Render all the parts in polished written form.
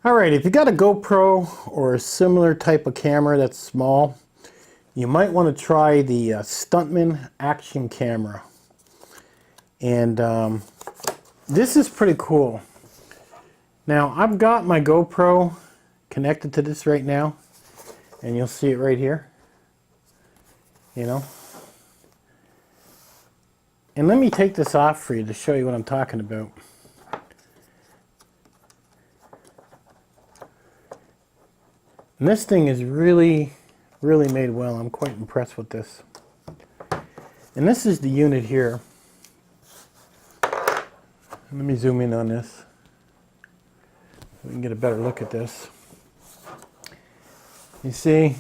Alright, if you got a GoPro or a similar type of camera that's small, you might want to try the Stuntman action camera. And this is pretty cool. Now, I've got my GoPro connected to this right now, and you'll see it right here. You know? And let me take this off for you to show you what I'm talking about. And this thing is really made well. I'm quite impressed with this. And this is the unit here. Let me zoom in on this so we can get a better look at this. You see,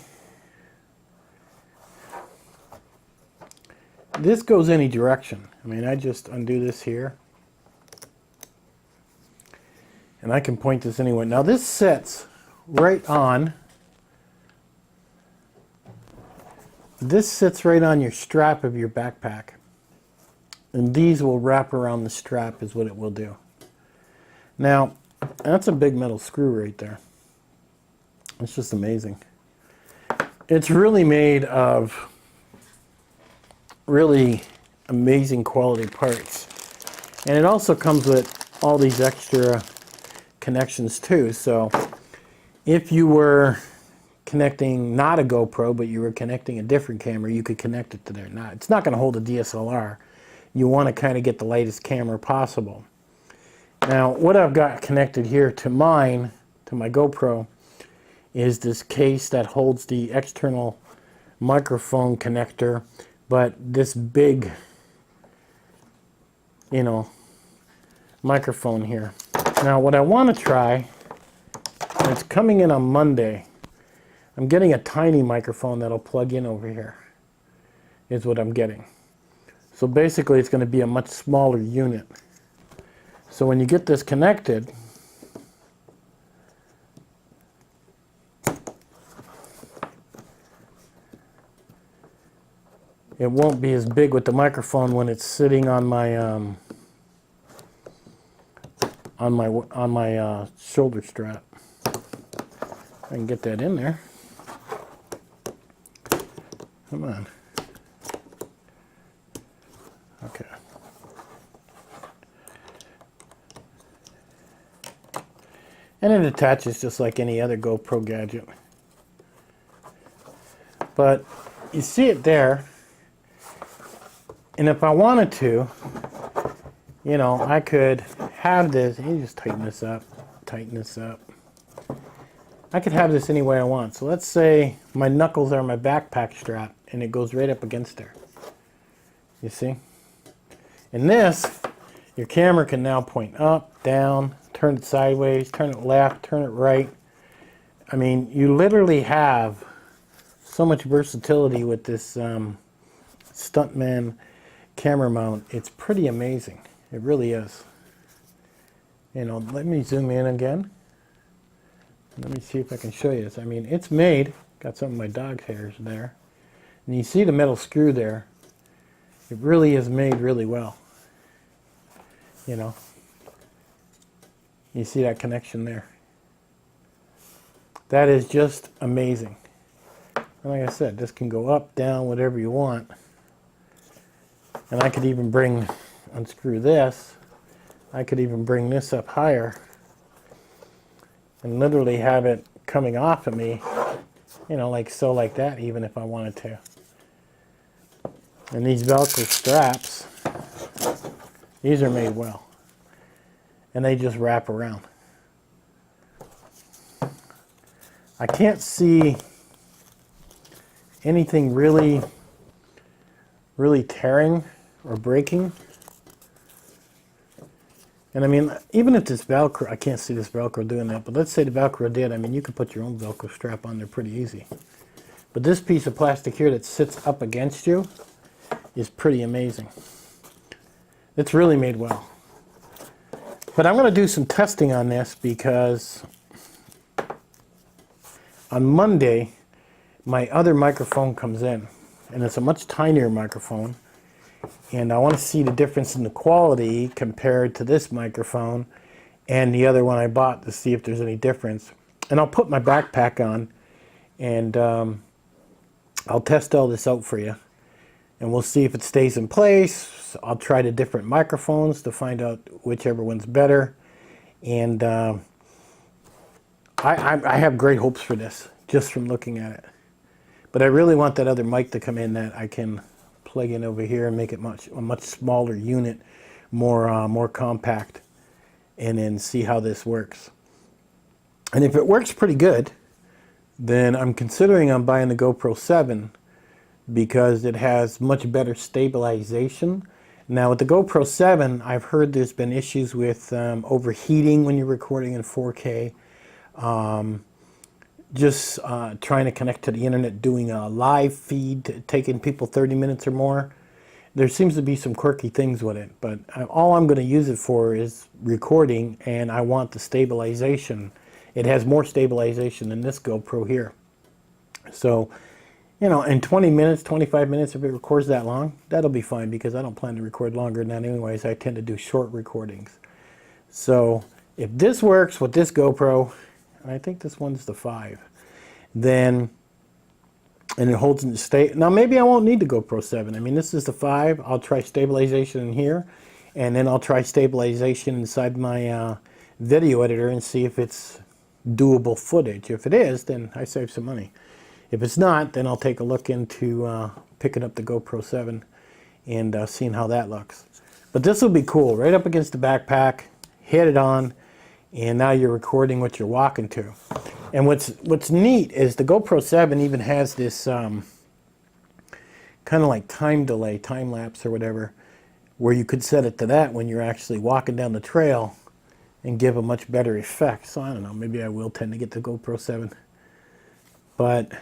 this goes any direction. I mean, I just undo this here and I can point this anywhere. Now this sits right on, your strap of your backpack. And these will wrap around the strap is what it will do. Now, that's a big metal screw right there. It's just amazing. It's really made of really amazing quality parts. And it also comes with all these extra connections too. So if you were connecting not a GoPro, but you were connecting a different camera, you could connect it to there. Now, it's not going to hold a DSLR. You want to kind of get the lightest camera possible. Now, what I've got connected here to my GoPro, is this case that holds the external microphone connector, but this big, you know, microphone here. Now, what I want to try, and it's coming in on Monday, I'm getting a tiny microphone that'll plug in over here, is what I'm getting. So basically it's going to be a much smaller unit. So when you get this connected, it won't be as big with the microphone when it's sitting on my shoulder strap. I can get that in there. Come on. Okay. And it attaches just like any other GoPro gadget. But you see it there. And if I wanted to, you know, I could have this. You just tighten this up, tighten this up. I could have this any way I want. So let's say my knuckles are my backpack strap and it goes right up against there. You see? And this, your camera can now point up, down, turn it sideways, turn it left, turn it right. I mean, you literally have so much versatility with this Stuntman camera mount. It's pretty amazing. It really is. You know, let me zoom in again. Let me see if I can show you this. I mean, it's made, got some of my dog hairs there. And you see the metal screw there. It really is made really well. You know, you see that connection there. That is just amazing. And like I said, this can go up, down, whatever you want. And I could even unscrew this. I could even bring this up higher and literally have it coming off of me, you know, like so, like that, even if I wanted to. And these Velcro straps, these are made well. And they just wrap around. I can't see anything really tearing or breaking. And I mean, even if this Velcro, I can't see this Velcro doing that, but let's say the Velcro did, I mean, you could put your own Velcro strap on there pretty easy. But this piece of plastic here that sits up against you is pretty amazing. It's really made well. But I'm going to do some testing on this because on Monday, my other microphone comes in. And it's a much tinier microphone. And I want to see the difference in the quality compared to this microphone and the other one I bought to see if there's any difference. And I'll put my backpack on, and I'll test all this out for you. And we'll see if it stays in place. I'll try the different microphones to find out whichever one's better. And I have great hopes for this, just from looking at it. But I really want that other mic to come in that I can plug in over here and make it a much smaller unit, more compact, and then see how this works. And if it works pretty good, then I'm considering on buying the GoPro 7 because it has much better stabilization. Now with the GoPro 7, I've heard there's been issues with overheating when you're recording in 4K. Just trying to connect to the internet, doing a live feed, taking people 30 minutes or more. There seems to be some quirky things with it, but all I'm going to use it for is recording, and I want the stabilization. It has more stabilization than this GoPro here. So, you know, in 20 minutes, 25 minutes, if it records that long, that'll be fine because I don't plan to record longer than that anyways. I tend to do short recordings. So if this works with this GoPro, and I think this one's the 5, then, and it holds in the state. Now maybe I won't need the GoPro 7. I mean, this is the 5. I'll try stabilization in here, and then I'll try stabilization inside my video editor and see if it's doable footage. If it is, then I save some money. If it's not, then I'll take a look into picking up the GoPro 7 and seeing how that looks. But this will be cool, right up against the backpack, hit it on, and now you're recording what you're walking to. And what's neat is the GoPro 7 even has this kind of like time delay, time lapse or whatever, where you could set it to that when you're actually walking down the trail and give a much better effect. So I don't know, maybe I will tend to get the GoPro 7. But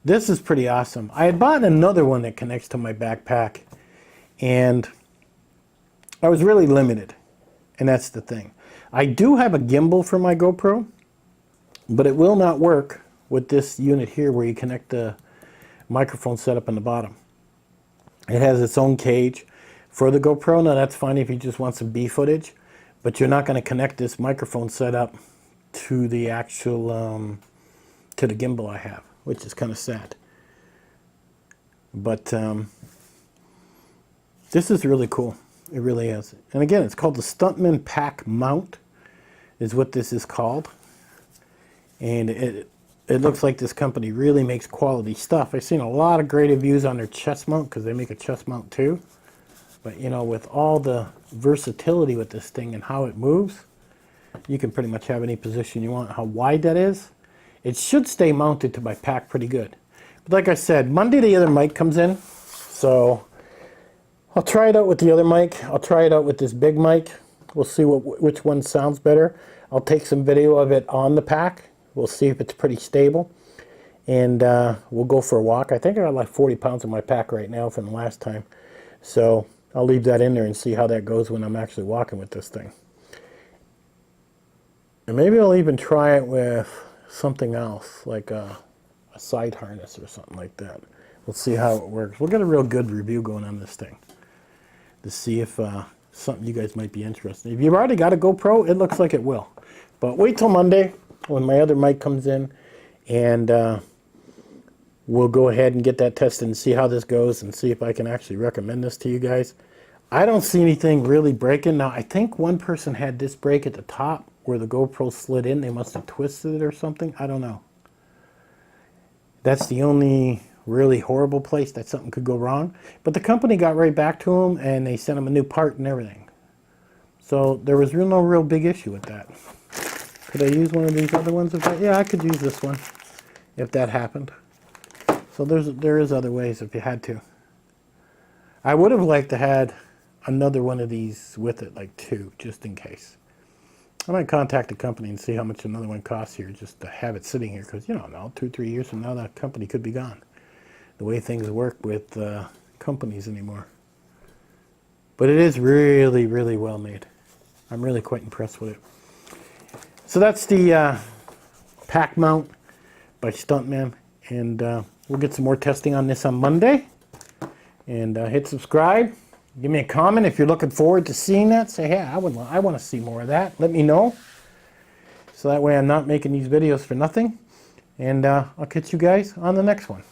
this is pretty awesome. I had bought another one that connects to my backpack, and I was really limited, and that's the thing. I do have a gimbal for my GoPro, but it will not work with this unit here where you connect the microphone setup on the bottom. It has its own cage for the GoPro. Now that's fine if you just want some B footage, but you're not going to connect this microphone setup to the actual to the gimbal I have, which is kind of sad. But this is really cool. It really is. And again, it's called the Stuntman Pack Mount is what this is called. And it looks like this company really makes quality stuff. I've seen a lot of great reviews on their chest mount because they make a chest mount too. But you know, with all the versatility with this thing and how it moves, you can pretty much have any position you want. How wide that is, it should stay mounted to my pack pretty good. But like I said, Monday the other mic comes in, so I'll try it out with the other mic. I'll try it out with this big mic. We'll see which one sounds better. I'll take some video of it on the pack. We'll see if it's pretty stable. And we'll go for a walk. I think I got like 40 pounds in my pack right now from the last time. So I'll leave that in there and see how that goes when I'm actually walking with this thing. And maybe I'll even try it with something else, like a side harness or something like that. We'll see how it works. We'll get a real good review going on this thing to see if something you guys might be interested in. If you've already got a GoPro, it looks like it will. But wait till Monday when my other mic comes in, and we'll go ahead and get that tested and see how this goes and see if I can actually recommend this to you guys. I don't see anything really breaking. Now, I think one person had this break at the top where the GoPro slid in. They must have twisted it or something. I don't know. That's the only really horrible place that something could go wrong. But the company got right back to them, and they sent them a new part and everything. So there was no real big issue with that. Could I use one of these other ones? Yeah, I could use this one if that happened. So there is other ways if you had to. I would have liked to had another one of these with it, like 2, just in case. I might contact the company and see how much another one costs here just to have it sitting here, because you don't know, 2-3 years from now that company could be gone. The way things work with companies anymore. But it is really, really well made. I'm really quite impressed with it. So that's the pack mount by Stuntman, and we'll get some more testing on this on Monday. And hit subscribe, Give me a comment if you're looking forward to seeing that. Say, hey, I want to see more of that. Let me know. So that way I'm not making these videos for nothing. And I'll catch you guys on the next one.